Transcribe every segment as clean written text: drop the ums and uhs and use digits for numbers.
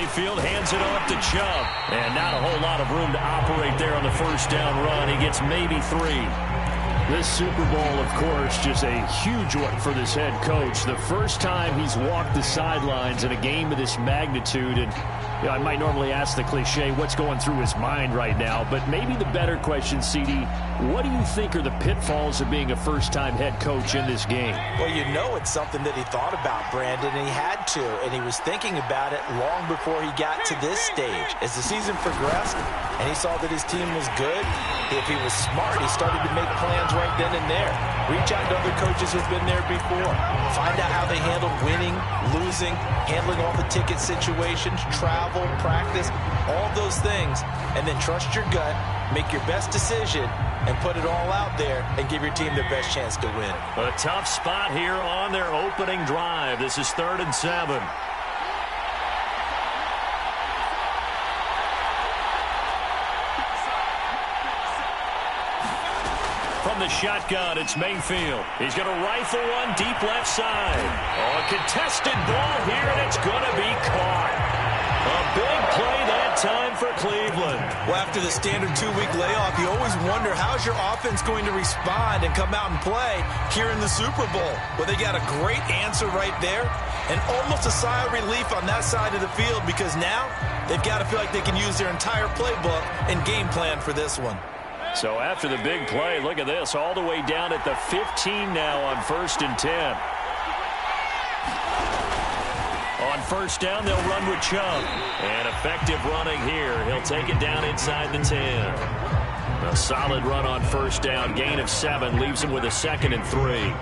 Mayfield hands it off to Chubb. And not a whole lot of room to operate there on the first down run. He gets maybe 3. This Super Bowl, of course, just a huge one for this head coach. The first time he's walked the sidelines in a game of this magnitude. And you know, I might normally ask the cliche, what's going through his mind right now? But maybe the better question, CD, what do you think are the pitfalls of being a first-time head coach in this game? Well, you know it's something that he thought about, Brandon, and he had to. And he was thinking about it long before he got to this stage. As the season progressed and he saw that his team was good, if he was smart, he started to make plans right then and there. Reach out to other coaches who've been there before. Find out how they handled winning, losing, handling all the ticket situations, travel, practice, all those things. And then trust your gut, make your best decision, and put it all out there and give your team their best chance to win. A tough spot here on their opening drive. This is 3rd and 7. From the shotgun, it's Mayfield. He's going to rifle one deep left side. Oh, a contested ball here, and it's going to be caught. A big play that time for Cleveland. Well, after the standard 2-week layoff, you always wonder how's your offense going to respond and come out and play here in the Super Bowl. Well, they got a great answer right there and almost a sigh of relief on that side of the field because now they've got to feel like they can use their entire playbook and game plan for this one. So after the big play, look at this, all the way down at the 15 now on 1st and 10. On first down, they'll run with Chubb. And effective running here. He'll take it down inside the 10. A solid run on first down. Gain of 7 leaves him with a 2nd and 3.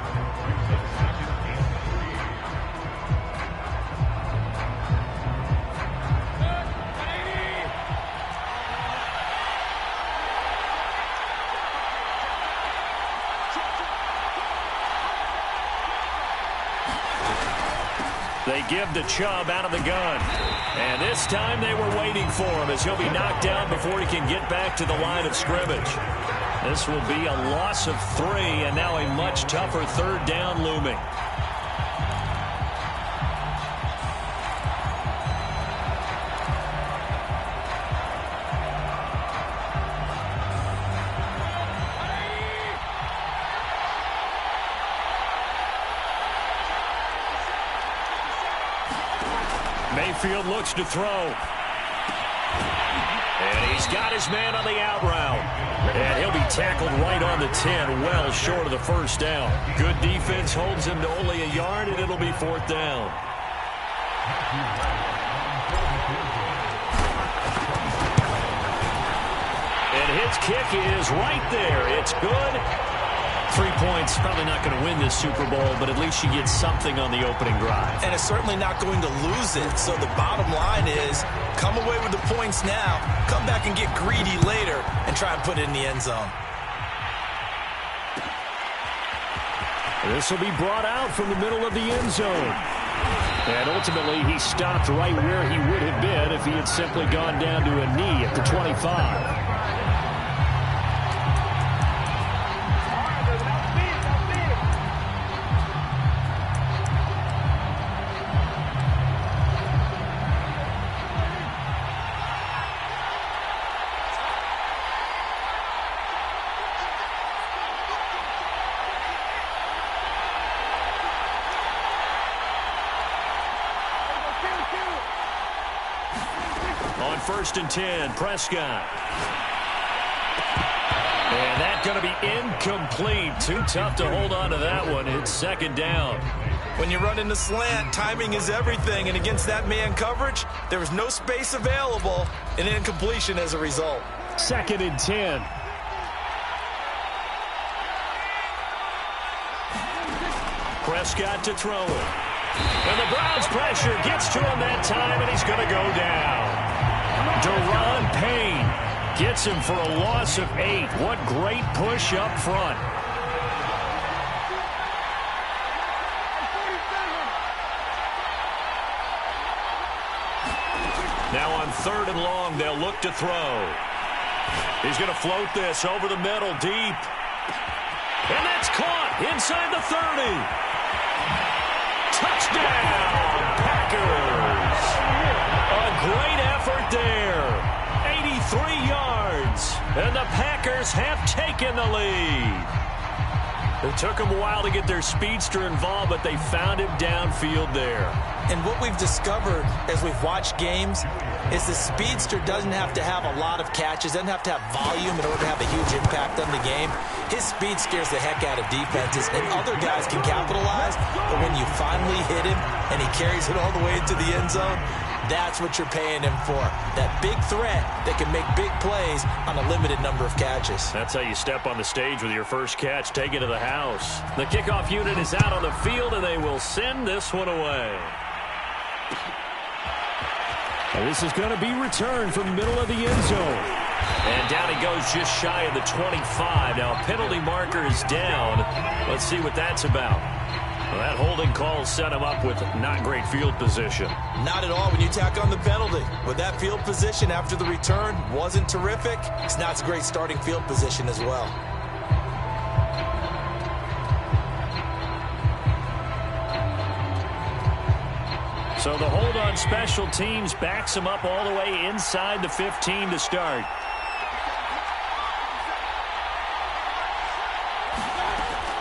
They give to Chubb out of the gun. And this time they were waiting for him as he'll be knocked down before he can get back to the line of scrimmage. This will be a loss of 3 and now a much tougher 3rd down looming. Mayfield looks to throw. And he's got his man on the out route. And he'll be tackled right on the 10, well short of the first down. Good defense holds him to only a yard, and it'll be 4th down. And his kick is right there. It's good. 3 points, probably not going to win this Super Bowl, but at least you get something on the opening drive. And it's certainly not going to lose it. So the bottom line is, come away with the points now, come back and get greedy later, and try and put it in the end zone. This will be brought out from the middle of the end zone. And ultimately, he stopped right where he would have been if he had simply gone down to a knee at the 25. On 1st and 10, Prescott. And that's going to be incomplete. Too tough to hold on to that one. It's 2nd down. When you run in the slant, timing is everything. And against that man coverage, there was no space available, and incompletion as a result. 2nd and 10. Prescott to throw it. And the Browns pressure gets to him that time, and he's going to go down. Deron Payne gets him for a loss of 8. What great push up front. Now on 3rd and long, they'll look to throw. He's going to float this over the middle deep. And that's caught inside the 30. Touchdown, Packers. A 3 yards. And the Packers have taken the lead. It took them a while to get their speedster involved, but they found him downfield there. And what we've discovered as we've watched games is the speedster doesn't have to have a lot of catches, doesn't have to have volume in order to have a huge impact on the game. His speed scares the heck out of defenses, and other guys can capitalize. But when you finally hit him and he carries it all the way into the end zone, that's what you're paying him for. That big threat that can make big plays on a limited number of catches. That's how you step on the stage with your first catch. Take it to the house. The kickoff unit is out on the field, and they will send this one away. And this is going to be returned from the middle of the end zone. And down he goes just shy of the 25. Now a penalty marker is down. Let's see what that's about. Well, that holding call set him up with not great field position. Not at all when you tack on the penalty. With that field position after the return wasn't terrific, it's not a great starting field position as well. So the hold on special teams backs him up all the way inside the 15 to start.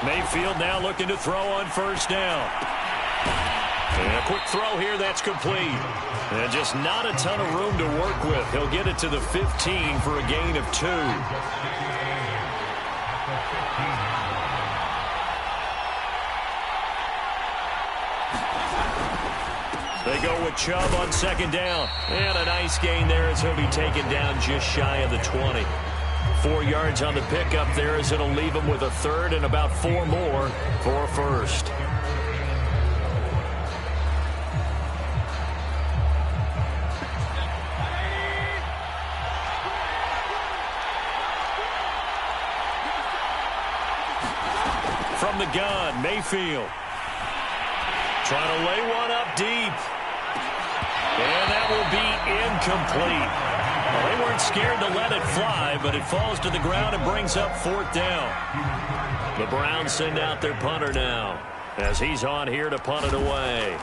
Mayfield now looking to throw on first down. And a quick throw here, that's complete. And just not a ton of room to work with. He'll get it to the 15 for a gain of 2. They go with Chubb on second down. And a nice gain there as he'll be taken down just shy of the 20. 4 yards on the pickup there as it'll leave him with a third and about 4 more for a first. From the gun, Mayfield. Trying to lay one up deep. And that will be incomplete. Well, they weren't scared to let it fly, but it falls to the ground and brings up 4th down. The Browns send out their punter now as he's on here to punt it away.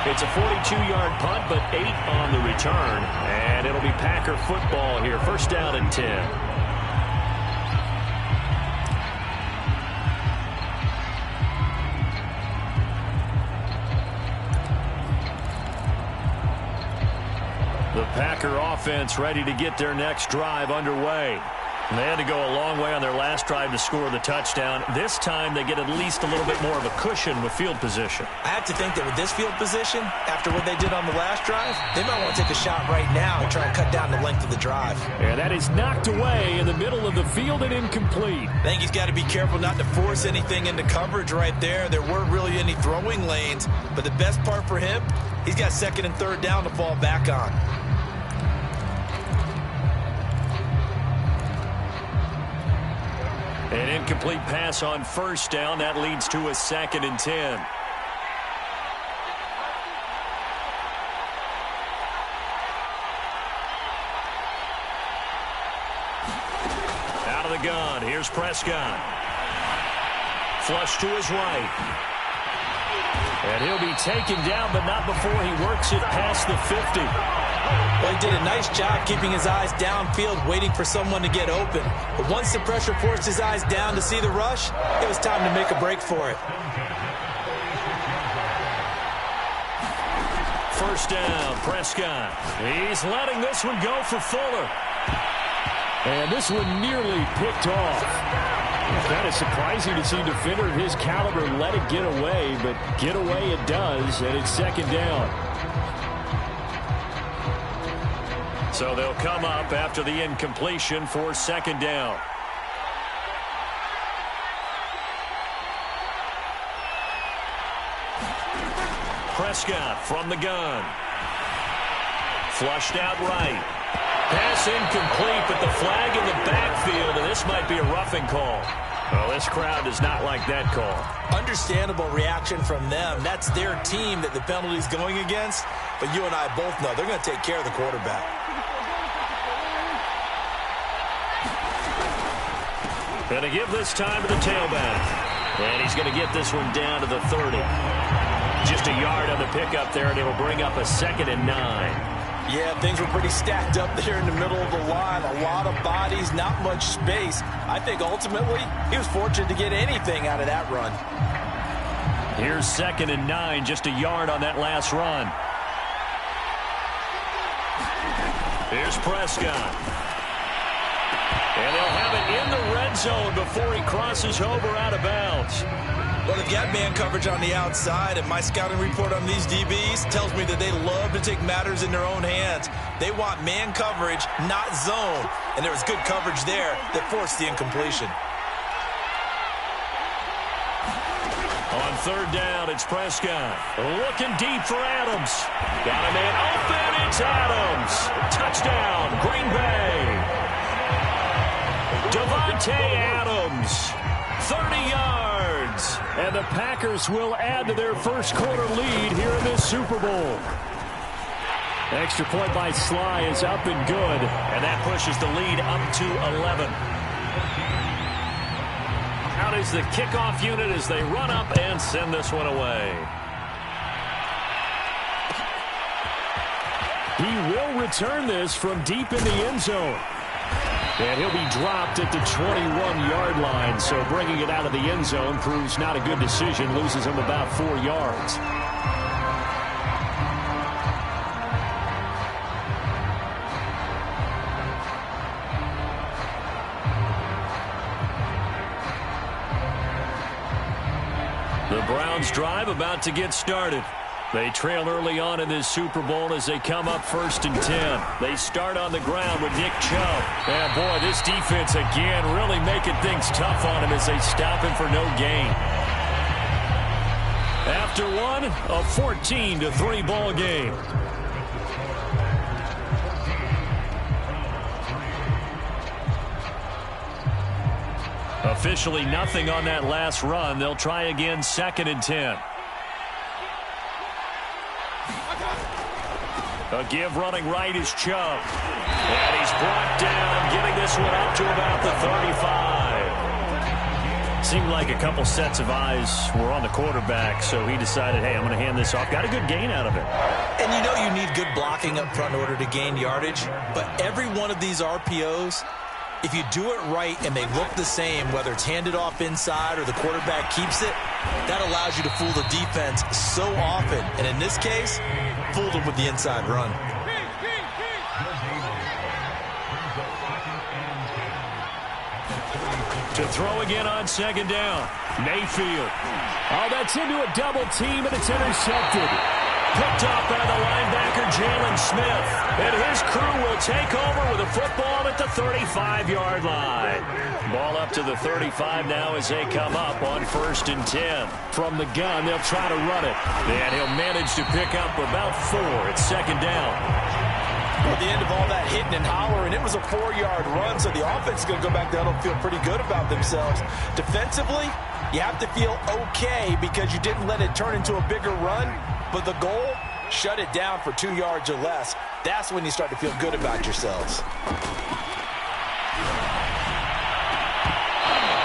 It's a 42-yard punt, but 8 on the return. And it'll be Packer football here. First down and 10. The Packer offense ready to get their next drive underway. And they had to go a long way on their last drive to score the touchdown. This time they get at least a little bit more of a cushion with field position. I have to think that with this field position, after what they did on the last drive, they might want to take a shot right now and try and cut down the length of the drive. And that is knocked away in the middle of the field and incomplete. I think he's got to be careful not to force anything into coverage right there. There weren't really any throwing lanes, but the best part for him, he's got second and third down to fall back on. An incomplete pass on first down. That leads to a 2nd and 10. Out of the gun. Here's Prescott. Flush to his right. And he'll be taken down, but not before he works it past the 50. Well, he did a nice job keeping his eyes downfield, waiting for someone to get open. But once the pressure forced his eyes down to see the rush, it was time to make a break for it. First down, Prescott. He's letting this one go for Fuller. And this one nearly picked off. Kind of surprising to see a defender of his caliber let it get away, but get away it does, and it's 2nd down. So they'll come up after the incompletion for 2nd down. Prescott from the gun. Flushed out right. Pass incomplete, but the flag in the backfield, and this might be a roughing call. Well, this crowd does not like that call. Understandable reaction from them. That's their team that the penalty's going against. But you and I both know they're going to take care of the quarterback. Going to give this time to the tailback. And he's going to get this one down to the 30. Just a yard on the pickup there, and it'll bring up a 2nd and 9. Yeah, things were pretty stacked up there in the middle of the line. A lot of bodies, not much space. I think ultimately he was fortunate to get anything out of that run. Here's 2nd and 9, just a yard on that last run. Here's Prescott. And they'll have it in the red zone before he crosses over out of bounds. Well, they've got man coverage on the outside, and my scouting report on these DBs tells me that they love to take matters in their own hands. They want man coverage, not zone. And there was good coverage there that forced the incompletion. On 3rd down, it's Prescott. Looking deep for Adams. Got a man open, it's Adams. Touchdown, Green Bay. Devontae Adams, 30 yards. And the Packers will add to their first quarter lead here in this Super Bowl. Extra point by Sly is up and good. And that pushes the lead up to 11. Out is the kickoff unit as they run up and send this one away. He will return this from deep in the end zone. And he'll be dropped at the 21-yard line, so bringing it out of the end zone proves not a good decision, loses him about 4 yards. The Browns drive about to get started. They trail early on in this Super Bowl as they come up 1st and 10. They start on the ground with Nick Chubb. And boy, this defense again really making things tough on him as they stop him for no gain. After one, a 14-3 ball game. Officially nothing on that last run. They'll try again 2nd and 10. A give running right is Chubb. And he's brought down, getting this one up to about the 35. Seemed like a couple sets of eyes were on the quarterback, so he decided, hey, I'm going to hand this off. Got a good gain out of it. And you know you need good blocking up front in order to gain yardage, but every one of these RPOs, if you do it right and they look the same, whether it's handed off inside or the quarterback keeps it, that allows you to fool the defense so often. And in this case, fooled them with the inside run. To throw again on 2nd down. Mayfield. Oh, that's into a double team, and it's intercepted. Picked up by the linebacker, Jalen Smith. And his crew will take over with a football at the 35-yard line. Ball up to the 35 now as they come up on 1st and 10. From the gun, they'll try to run it. And he'll manage to pick up about 4 at 2nd down. At the end of all that hitting and hollering, it was a 4-yard run, so the offense is going to go back down and feel pretty good about themselves. Defensively, you have to feel okay because you didn't let it turn into a bigger run. But the goal, shut it down for 2 yards or less. That's when you start to feel good about yourselves.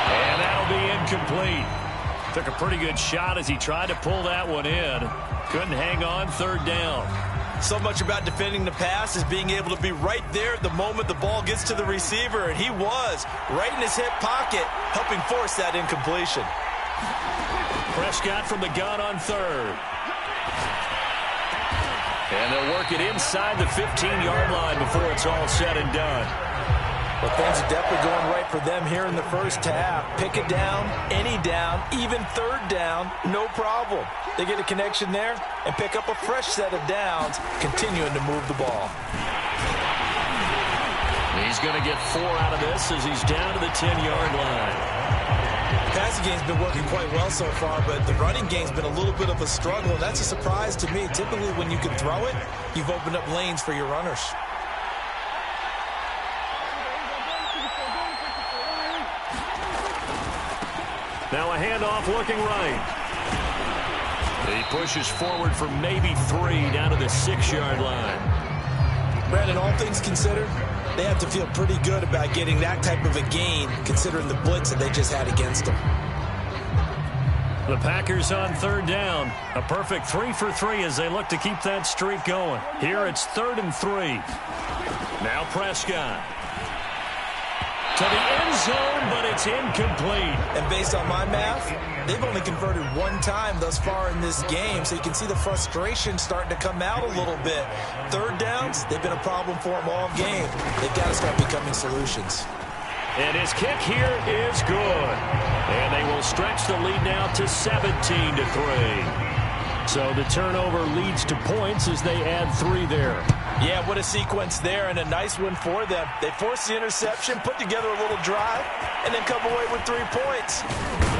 And that'll be incomplete. Took a pretty good shot as he tried to pull that one in. Couldn't hang on 3rd down. So much about defending the pass is being able to be right there at the moment the ball gets to the receiver. And he was right in his hip pocket, helping force that incompletion. Prescott from the gun on 3rd. And they'll work it inside the 15-yard line before it's all said and done. Well, things are definitely going right for them here in the first half. Pick it down, any down, even 3rd down, no problem. They get a connection there and pick up a fresh set of downs, continuing to move the ball. He's going to get 4 out of this as he's down to the 10-yard line. The passing game's been working quite well so far, but the running game's been a little bit of a struggle. That's a surprise to me. Typically, when you can throw it, you've opened up lanes for your runners. Now a handoff looking right. He pushes forward for maybe 3 down to the 6-yard line. Brandon, all things considered, they have to feel pretty good about getting that type of a gain, considering the blitz that they just had against them. The Packers on third down. A perfect 3 for 3 as they look to keep that streak going. Here it's 3rd and 3. Now Prescott. To the end zone, but it's incomplete. And based on my math, they've only converted one time thus far in this game, so you can see the frustration starting to come out a little bit. Third downs, they've been a problem for them all game. They've got to start becoming solutions. And his kick here is good. And they will stretch the lead now to 17 to 3. So the turnover leads to points as they add 3 there. Yeah, what a sequence there, and a nice one for them. They forced the interception, put together a little drive, and then come away with 3 points.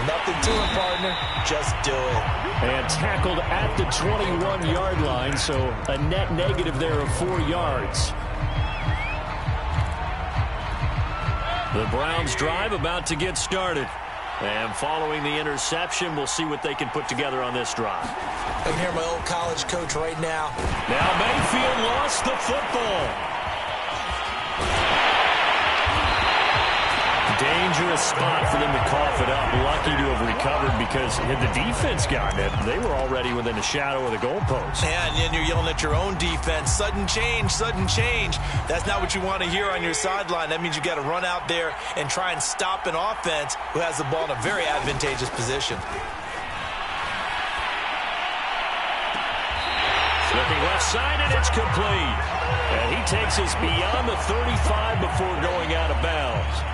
Nothing to it, partner. Just do it. And tackled at the 21-yard line, so a net negative there of 4 yards. The Browns drive about to get started. And following the interception, we'll see what they can put together on this drive. I can hear my old college coach right now. Now Mayfield lost the football. Dangerous spot for them to cough it up. Lucky to have recovered because had the defense gotten it, they were already within a shadow of the goalpost. Yeah, and then you're yelling at your own defense. Sudden change, sudden change. That's not what you want to hear on your sideline. That means you got to run out there and try and stop an offense who has the ball in a very advantageous position. Looking left side, and it's complete. And he takes us beyond the 35 before going out of bounds.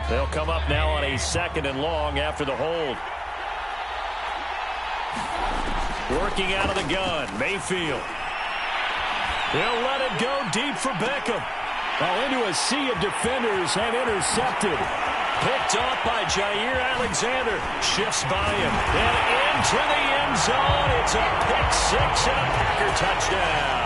They'll come up now on a 2nd and long after the hold. Working out of the gun, Mayfield. They'll let it go deep for Beckham. Into a sea of defenders and intercepted. Picked off by Jair Alexander. Shifts by him. And into the end zone. It's a pick-6 and a Packer touchdown.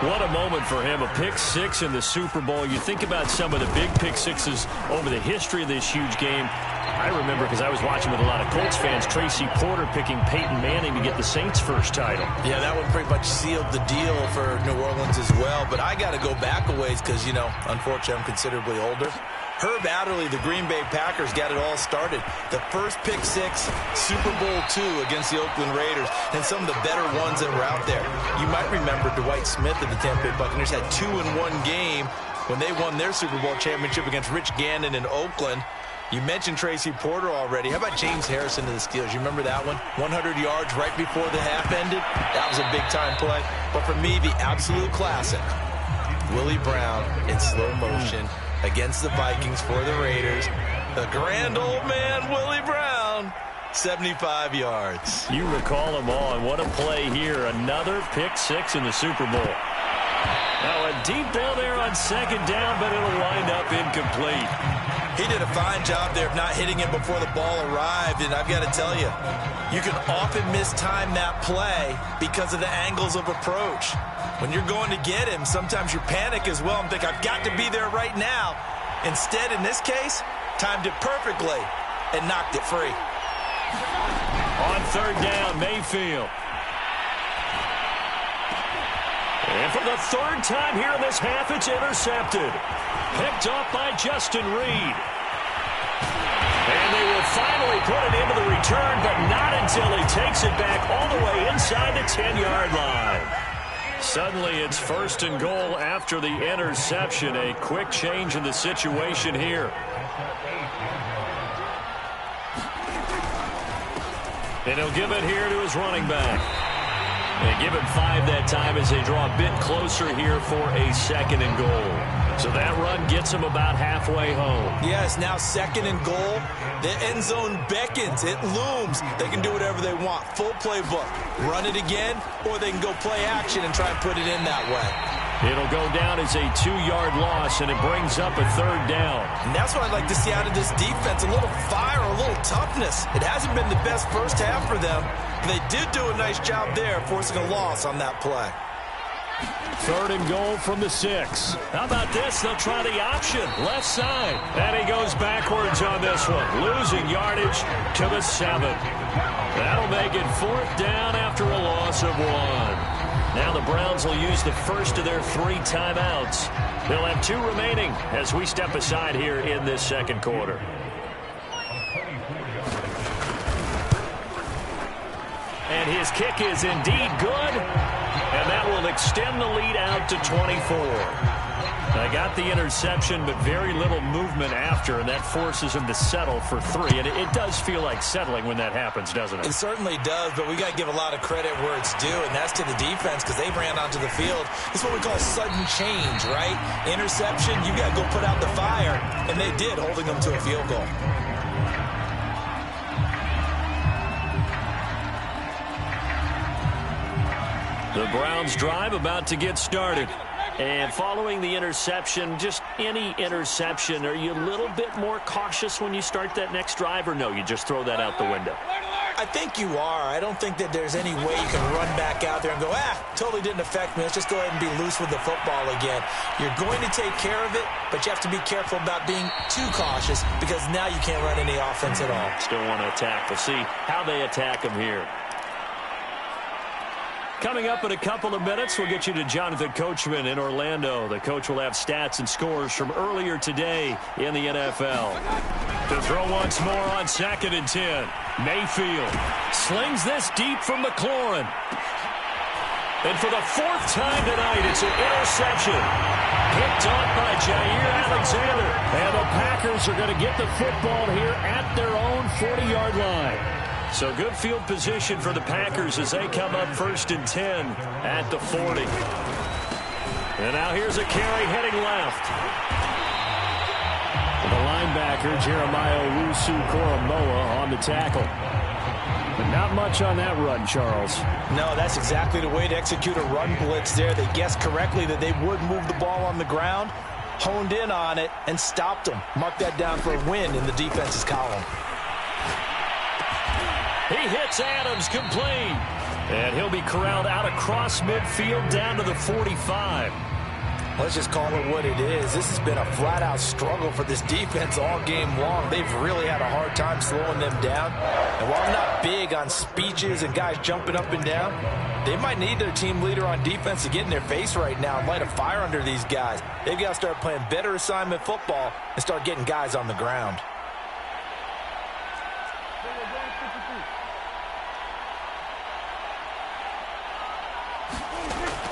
What a moment for him, a pick-6 in the Super Bowl. You think about some of the big pick-6s over the history of this huge game. I remember, because I was watching with a lot of Colts fans, Tracy Porter picking Peyton Manning to get the Saints' first title. Yeah, that one pretty much sealed the deal for New Orleans as well. But I got to go back a ways because, you know, unfortunately I'm considerably older. Herb Adderley, the Green Bay Packers, got it all started. The first pick-6, Super Bowl II against the Oakland Raiders, and some of the better ones that were out there. You might remember Dwight Smith of the Tampa Bay Buccaneers had 2 in one game when they won their Super Bowl championship against Rich Gannon in Oakland. You mentioned Tracy Porter already. How about James Harrison to the Steelers? You remember that one? 100 yards right before the half ended. That was a big-time play. But for me, the absolute classic, Willie Brown in slow motion against the Vikings for the Raiders. The grand old man, Willie Brown, 75 yards. You recall them all, and what a play here. Another pick-6 in the Super Bowl. Now a deep ball there on 2nd down, but it'll wind up incomplete. He did a fine job there of not hitting him before the ball arrived, and I've got to tell you, you can often mistime that play because of the angles of approach. When you're going to get him, sometimes you panic as well and think, I've got to be there right now. Instead, in this case, timed it perfectly and knocked it free. On 3rd down, Mayfield. And for the 3rd time here in this half, it's intercepted. Picked off by Justin Reed. And they will finally put it into the return, but not until he takes it back all the way inside the 10-yard line. Suddenly it's 1st and goal after the interception. A quick change in the situation here. And he'll give it here to his running back. They give him 5 that time as they draw a bit closer here for a 2nd and goal. So that run gets him about halfway home. Yes, now 2nd and goal. The end zone beckons. It looms. They can do whatever they want. Full playbook. Run it again, or they can go play action and try and put it in that way. It'll go down as a 2-yard loss, and it brings up a 3rd down. And that's what I'd like to see out of this defense, a little fire, a little toughness. It hasn't been the best first half for them. They did do a nice job there, forcing a loss on that play. 3rd and goal from the 6. How about this? They'll try the option. Left side. And he goes backwards on this one. Losing yardage to the 7. That'll make it 4th down after a loss of 1. Now the Browns will use the first of their 3 timeouts. They'll have 2 remaining as we step aside here in this second quarter. And his kick is indeed good, and that will extend the lead out to 24. I got the interception, but very little movement after, and that forces him to settle for 3. And it does feel like settling when that happens, doesn't it? It certainly does, but we got to give a lot of credit where it's due, and that's to the defense because they ran onto the field. It's what we call sudden change, right? Interception, you got to go put out the fire, and they did, holding them to a field goal. The Browns drive about to get started. And following the interception, just any interception, are you a little bit more cautious when you start that next drive, or no, you just throw that out the window? I think you are. I don't think that there's any way you can run back out there and go, totally didn't affect me. Let's just go ahead and be loose with the football again. You're going to take care of it, but you have to be careful about being too cautious because now you can't run any offense at all. Still want to attack. We'll see how they attack him here. Coming up in a couple of minutes, we'll get you to Jonathan Coachman in Orlando. The coach will have stats and scores from earlier today in the NFL. To throw once more on 2nd and 10. Mayfield slings this deep from McLaurin. And for the 4th time tonight, it's an interception. Picked off by Jair Alexander. And the Packers are going to get the football here at their own 40-yard line. So good field position for the Packers as they come up 1st and 10 at the 40. And now here's a carry heading left. The linebacker, Jeremiah Owusu-Koramoah, on the tackle. But not much on that run, Charles. No, that's exactly the way to execute a run blitz there. They guessed correctly that they would move the ball on the ground, honed in on it, and stopped them. Mark that down for a win in the defense's column. He hits Adams complete. And he'll be corralled out across midfield down to the 45. Let's just call it what it is. This has been a flat-out struggle for this defense all game long. They've really had a hard time slowing them down. And while I'm not big on speeches and guys jumping up and down, they might need their team leader on defense to get in their face right now and light a fire under these guys. They've got to start playing better assignment football and start getting guys on the ground.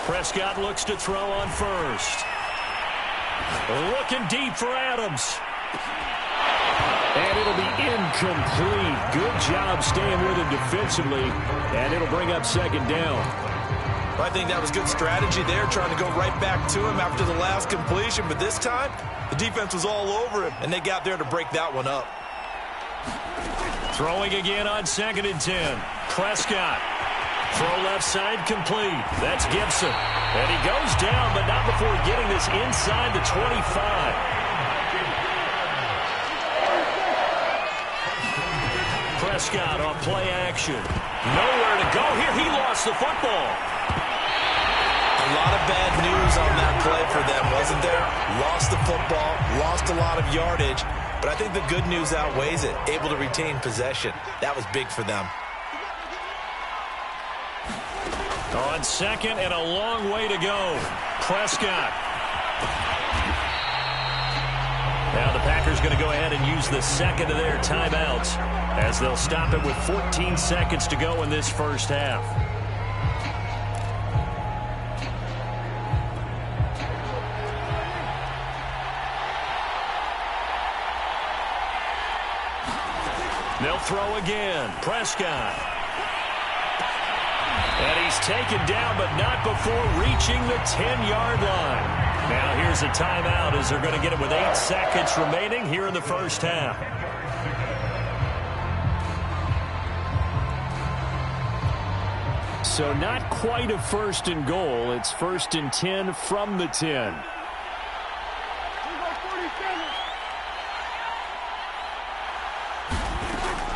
Prescott looks to throw on 1st. Looking deep for Adams. And it'll be incomplete. Good job staying with him defensively. And it'll bring up 2nd down. I think that was good strategy there, trying to go right back to him after the last completion. But this time, the defense was all over him, and they got there to break that one up. Throwing again on 2nd and 10. Prescott. Throw left side complete. That's Gibson. And he goes down, but not before getting this inside the 25. Prescott on play action. Nowhere to go here. He lost the football. A lot of bad news on that play for them, wasn't there? Lost the football, lost a lot of yardage. But I think the good news outweighs it. Able to retain possession. That was big for them. On 2nd and a long way to go. Prescott. Now the Packers going to go ahead and use the 2nd of their timeouts as they'll stop it with 14 seconds to go in this first half. They'll throw again. Prescott. And he's taken down, but not before reaching the 10-yard line. Now here's a timeout as they're going to get it with 8 seconds remaining here in the first half. So not quite a 1st and goal. It's 1st and 10 from the 10.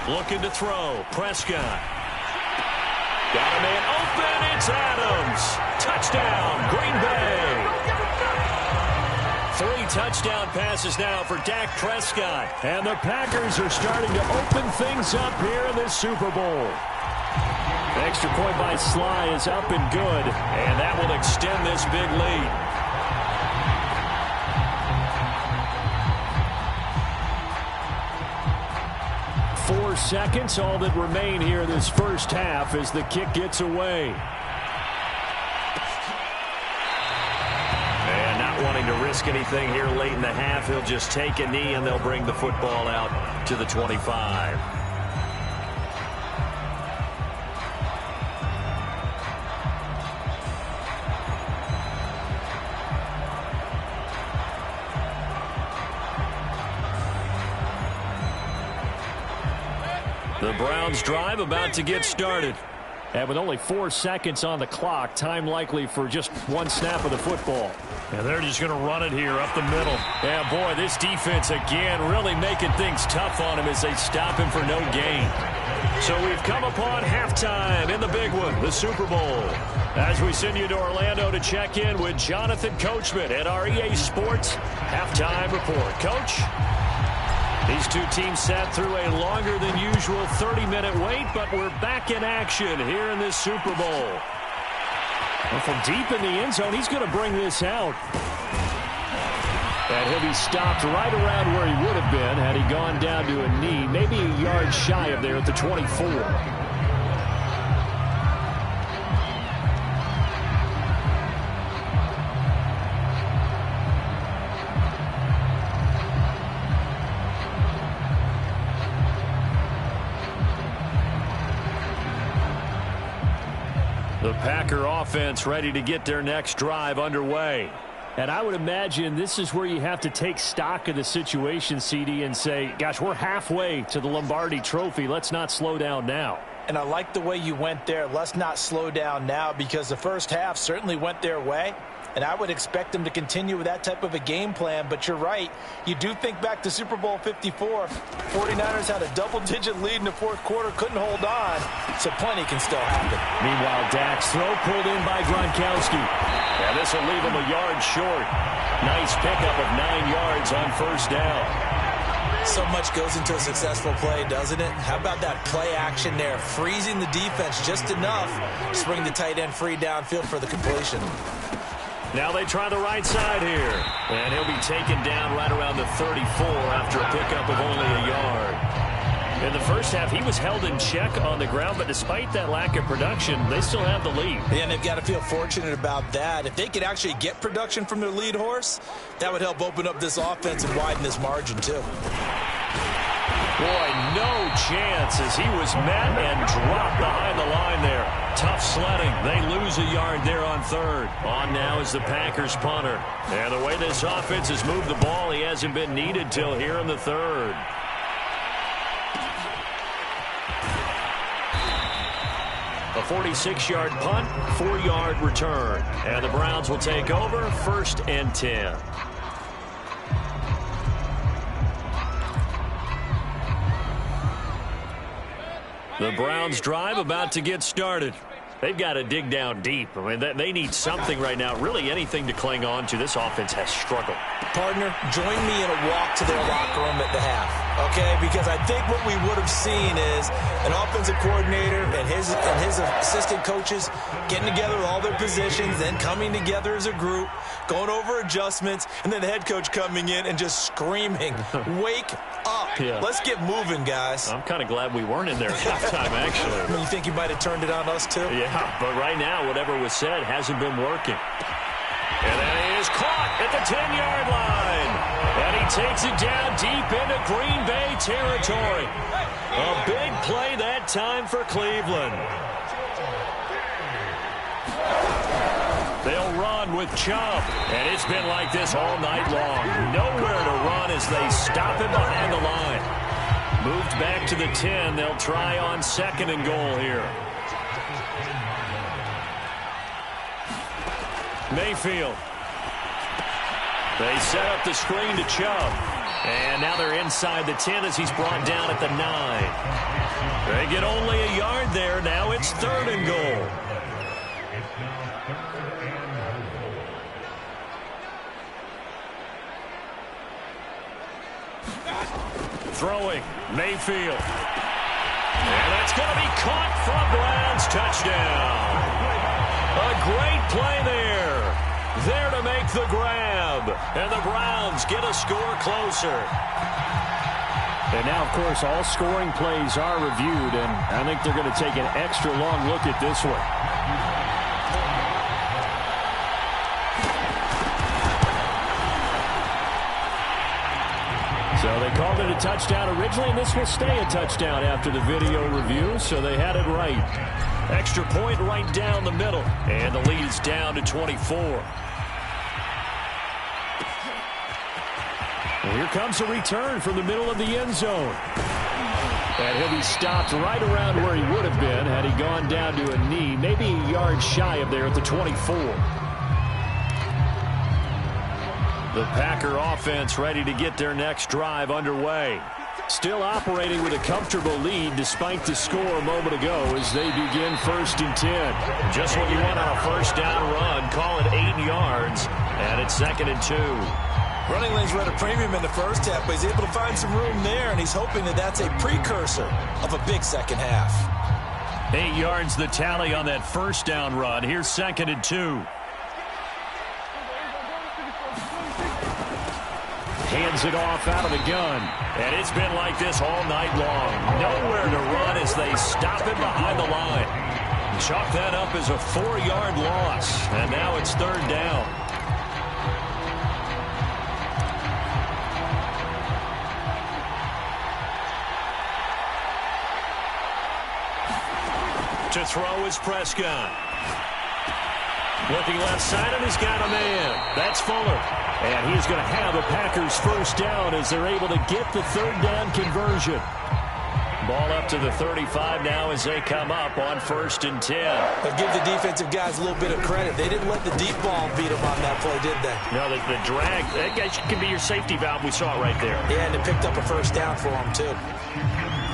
Looking to throw. Prescott. Got a man open. It's Adams. Touchdown, Green Bay. 3 touchdown passes now for Dak Prescott. And the Packers are starting to open things up here in this Super Bowl. Extra point by Sly is up and good, and that will extend this big lead. Four seconds, all that remain here this first half as the kick gets away. And not wanting to risk anything here late in the half, he'll just take a knee and they'll bring the football out to the 25. The Browns drive about to get started. And with only 4 seconds on the clock, time likely for just one snap of the football. And they're just going to run it here up the middle. Yeah, boy, this defense again really making things tough on him as they stop him for no gain. So we've come upon halftime in the big one, the Super Bowl. As we send you to Orlando to check in with Jonathan Coachman at our EA Sports Halftime Report. Coach? These two teams sat through a longer than usual 30-minute wait, but we're back in action here in this Super Bowl. Well, from deep in the end zone, he's going to bring this out. And he'll be stopped right around where he would have been had he gone down to a knee, maybe a yard shy of there at the 24. The Packer offense ready to get their next drive underway. And I would imagine this is where you have to take stock of the situation, CD, and say, gosh, we're halfway to the Lombardi Trophy. Let's not slow down now. And I like the way you went there. Let's not slow down now, because the first half certainly went their way. And I would expect them to continue with that type of a game plan. But you're right. You do think back to Super Bowl 54. 49ers had a double-digit lead in the fourth quarter, couldn't hold on. So plenty can still happen. Meanwhile, Dak's throw pulled in by Gronkowski. And this will leave him a yard short. Nice pickup of 9 yards on first down. So much goes into a successful play, doesn't it? How about that play action there? Freezing the defense just enough to bring the tight end free downfield for the completion. Now they try the right side here. And he'll be taken down right around the 34 after a pickup of only a yard. In the first half, he was held in check on the ground, but despite that lack of production, they still have the lead. Yeah, and they've got to feel fortunate about that. If they could actually get production from their lead horse, that would help open up this offense and widen this margin, too. Boy, no chance as he was met and dropped behind the line there. Tough sledding. They lose a yard there on third. On now is the Packers punter. And the way this offense has moved the ball, he hasn't been needed till here in the third. A 46-yard punt, 4-yard return. And the Browns will take over 1st and 10. The Browns drive about to get started. They've got to dig down deep. I mean, they need something right now, really anything to cling on to. This offense has struggled. Partner, join me in a walk to their locker room at the half, okay? Because I think what we would have seen is an offensive coordinator and his assistant coaches getting together with all their positions, then coming together as a group, going over adjustments, and then the head coach coming in and just screaming, wake up. Yeah. Let's get moving, guys. I'm kind of glad we weren't in there at halftime, actually. You think you might have turned it on us, too? Yeah, but right now, whatever was said hasn't been working. And then he is caught at the 10-yard line. And he takes it down deep into Green Bay territory. A big play that time for Cleveland. They'll run with Chubb. And it's been like this all night long. Nowhere to run as they stop him behind the line. Moved back to the 10. They'll try on 2nd and goal here. Mayfield. They set up the screen to Chubb. And now they're inside the 10 as he's brought down at the 9. They get only a yard there. Now it's 3rd and goal. Throwing. Mayfield. And that's going to be caught from Browns. Touchdown. A great play there. There to make the grab. And the Browns get a score closer. And now, of course, all scoring plays are reviewed, and I think they're going to take an extra long look at this one. So they called it a touchdown originally, and this will stay a touchdown after the video review, so they had it right. Extra point right down the middle, and the lead is down to 24. And here comes a return from the middle of the end zone. And he'll be stopped right around where he would have been had he gone down to a knee, maybe a yard shy of there at the 24. The Packer offense ready to get their next drive underway. Still operating with a comfortable lead despite the score a moment ago as they begin 1st and 10. Just what you want on a first down run. Call it 8 yards, and it's 2nd and 2. Running lanes were at a premium in the first half, but he's able to find some room there, and he's hoping that that's a precursor of a big second half. 8 yards the tally on that first down run. Here's 2nd and 2. Hands it off out of the gun. And it's been like this all night long. Nowhere to run as they stop him behind the line. Chalk that up as a 4-yard loss. And now it's 3rd down. To throw is Prescott. Looking left side, and he's got a man. That's Fuller. And he's going to have a Packers first down as they're able to get the 3rd down conversion. Ball up to the 35 now as they come up on 1st and 10. But give the defensive guys a little bit of credit. They didn't let the deep ball beat them on that play, did they? No, the drag, that guy can be your safety valve. We saw it right there. Yeah, and it picked up a first down for them, too.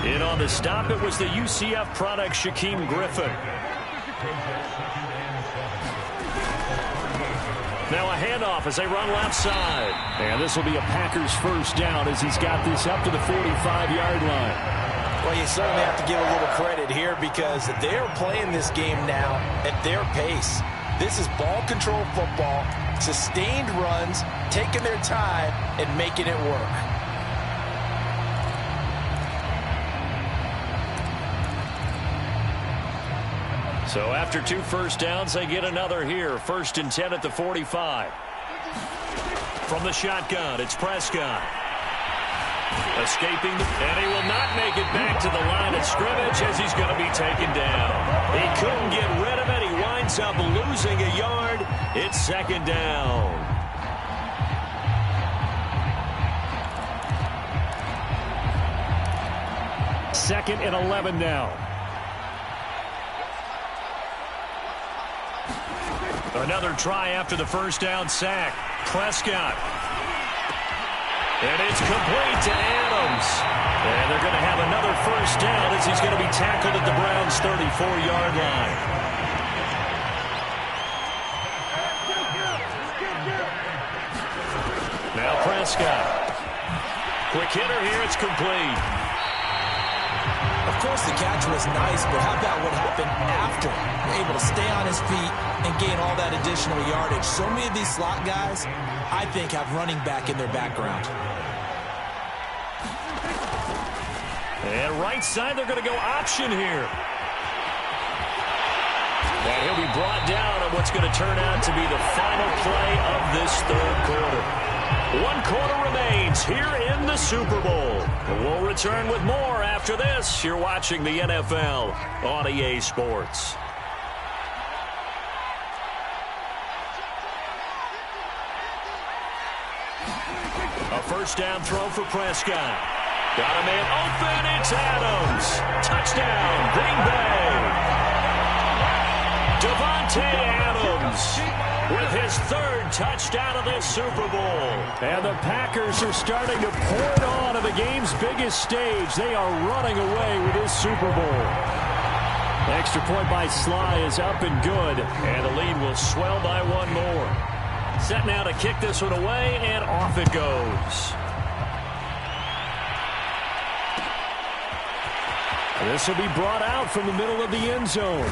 In on the stop, it was the UCF product, Shaquem Griffin. Now a handoff as they run left side. And this will be a Packers first down as he's got this up to the 45-yard line. Well, you certainly have to give a little credit here because they're playing this game now at their pace. This is ball control football, sustained runs, taking their time, and making it work. So after 2 first downs, they get another here. 1st and 10 at the 45. From the shotgun, it's Prescott. Escaping, and he will not make it back to the line of scrimmage as he's going to be taken down. He couldn't get rid of it. He winds up losing a yard. It's 2nd down. Second and 11 now. Another try after the first down sack. Prescott. And it's complete to Adams. And they're going to have another first down as he's going to be tackled at the Browns' 34-yard line. Now Prescott. Quick hitter here. It's complete. Of course, the catch was nice, but how about what happened after? Able to stay on his feet and gain all that additional yardage. So many of these slot guys, I think, have running back in their background. And right side, they're going to go option here. And he'll be brought down on what's going to turn out to be the final play of this 3rd quarter. 1 quarter remains here in the Super Bowl. We'll return with more after this. You're watching the NFL on EA Sports. A first down throw for Prescott. Got a man open. It's Adams. Touchdown, Green Bay. Devontae Adams with his 3rd touchdown of this Super Bowl. And the Packers are starting to pour it on at the game's biggest stage. They are running away with this Super Bowl. Extra point by Sly is up and good. And the lead will swell by 1 more. Set now to kick this one away, and off it goes. This will be brought out from the middle of the end zone.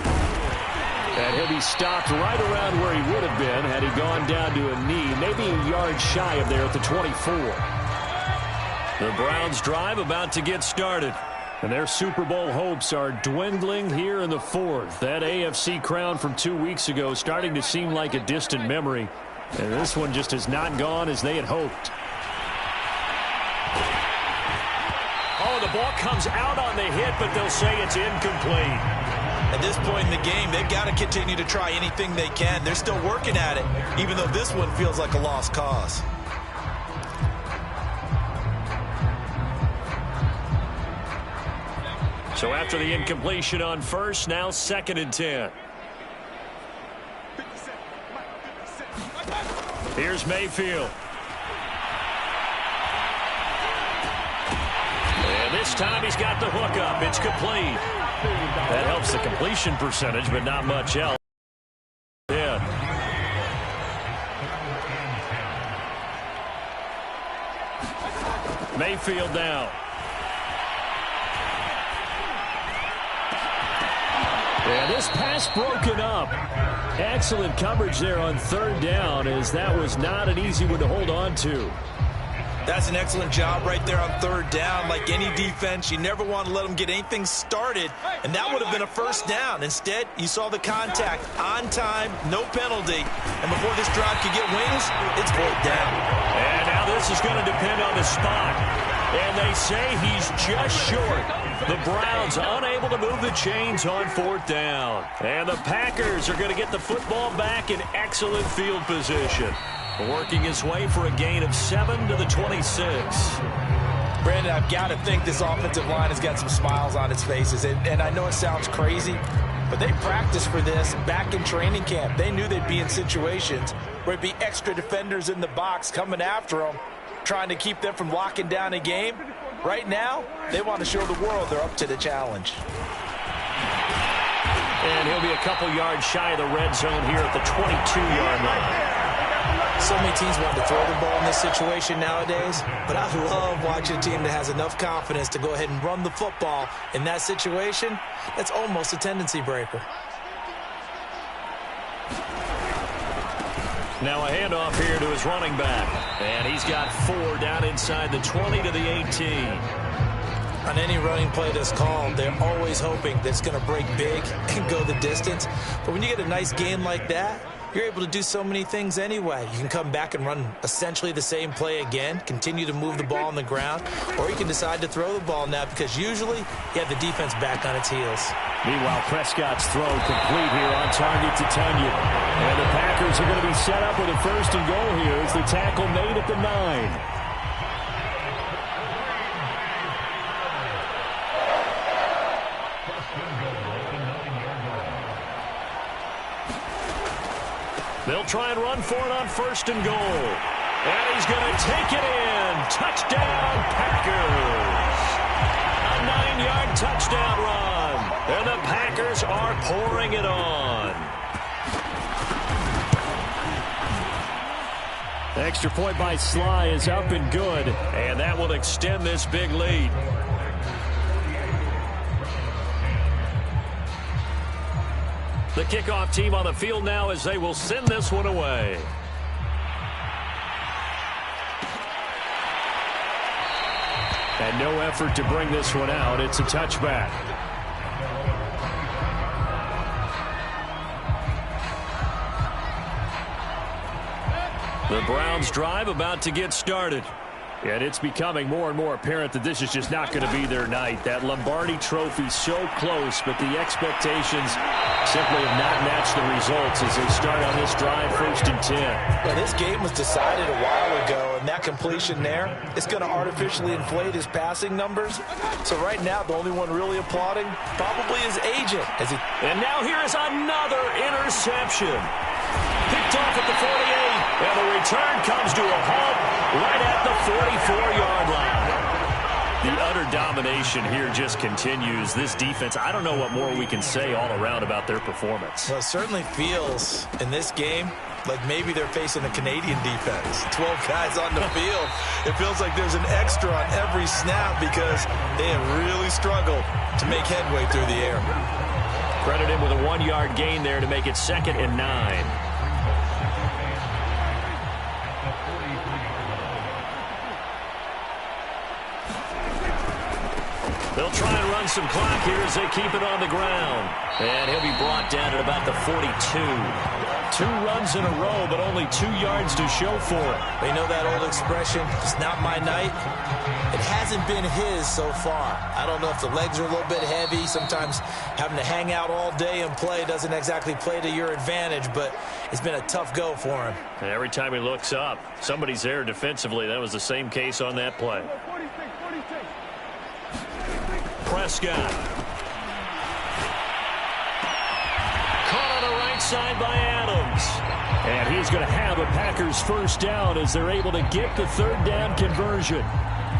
And he'll be stopped right around where he would have been had he gone down to a knee, maybe a yard shy of there at the 24. The Browns drive about to get started. And their Super Bowl hopes are dwindling here in the fourth. That AFC crown from 2 weeks ago starting to seem like a distant memory. And this one just has not gone as they had hoped. Oh, the ball comes out on the hit, but they'll say it's incomplete. At this point in the game, they've got to continue to try anything they can. They're still working at it, even though this one feels like a lost cause. So after the incompletion on first, now 2nd and 10. Here's Mayfield. And this time he's got the hook up. It's complete. That helps the completion percentage, but not much else. Yeah. Mayfield now. And this pass broken up. Excellent coverage there on 3rd down, as that was not an easy one to hold on to. That's an excellent job right there on 3rd down. Like any defense, you never want to let them get anything started, and that would have been a 1st down. Instead, you saw the contact on time, no penalty, and before this drive could get wings, it's 4th down. And now this is going to depend on the spot. And they say he's just short. The Browns unable to move the chains on 4th down. And the Packers are going to get the football back in excellent field position. Working his way for a gain of 7 to the 26. Brandon, I've got to think this offensive line has got some smiles on its faces. And I know it sounds crazy, but they practiced for this back in training camp. They knew they'd be in situations where it'd be extra defenders in the box coming after them, trying to keep them from locking down a game. Right now, they want to show the world they're up to the challenge. And he'll be a couple yards shy of the red zone here at the 22-yard line. So many teams want to throw the ball in this situation nowadays, but I love watching a team that has enough confidence to go ahead and run the football. In that situation, that's almost a tendency breaker. Now a handoff here to his running back. And he's got 4 down inside the 20 to the 18. On any running play that's called, they're always hoping that it's going to break big and go the distance. But when you get a nice gain like that, you're able to do so many things anyway. You can come back and run essentially the same play again, continue to move the ball on the ground, or you can decide to throw the ball now because usually you have the defense back on its heels. Meanwhile, Prescott's throw complete here on target to Tunyon. And the Packers are going to be set up with a 1st and goal here as the tackle made at the 9. They'll try and run for it on 1st and goal. And he's going to take it in. Touchdown, Packers. A 9-yard touchdown run. And the Packers are pouring it on. The extra point by Sly is up and good. And that will extend this big lead. The kickoff team on the field now as they will send this one away. And no effort to bring this one out. It's a touchback. The Browns drive about to get started. And it's becoming more and more apparent that this is just not going to be their night. That Lombardi trophy so close, but the expectations simply have not matched the results as they start on this drive 1st and 10. Well, this game was decided a while ago, and that completion there is going to artificially inflate his passing numbers. So right now, the only one really applauding probably his agent. And now here is another interception. Picked off at the 48, and the return comes to a halt right at the 44-yard line. The utter domination here just continues. This defense, I don't know what more we can say all around about their performance. Well, it certainly feels in this game like maybe they're facing a Canadian defense. 12 guys on the field. It feels like there's an extra on every snap because they have really struggled to make headway through the air. Credit him with a 1-yard gain there to make it 2nd and 9. They'll try and run some clock here as they keep it on the ground. And he'll be brought down at about the 42. 2 runs in a row, but only 2 yards to show for it. You know that old expression, it's not my night? It hasn't been his so far. I don't know if the legs are a little bit heavy. Sometimes having to hang out all day and play doesn't exactly play to your advantage, but it's been a tough go for him. And every time he looks up, somebody's there defensively. That was the same case on that play. Prescott. Caught on the right side by Adams. And he's going to have a Packers first down as they're able to get the 3rd down conversion.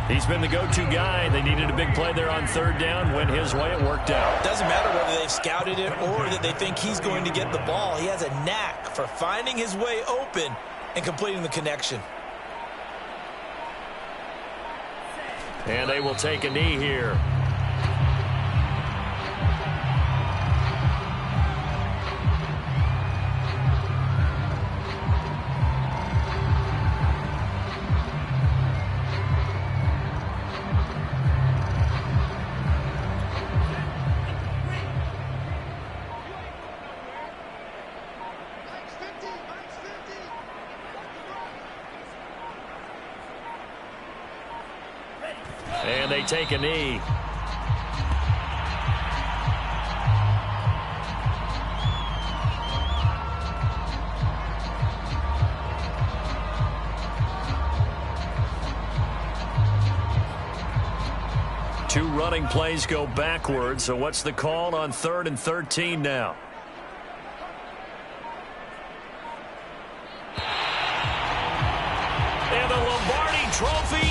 He's been the go-to guy. They needed a big play there on 3rd down. Went his way. It worked out. Doesn't matter whether they've scouted it or that they think he's going to get the ball. He has a knack for finding his way open and completing the connection. And they will take a knee here. And they take a knee. Two running plays go backwards. So what's the call on 3rd and 13 now? And the Lombardi Trophy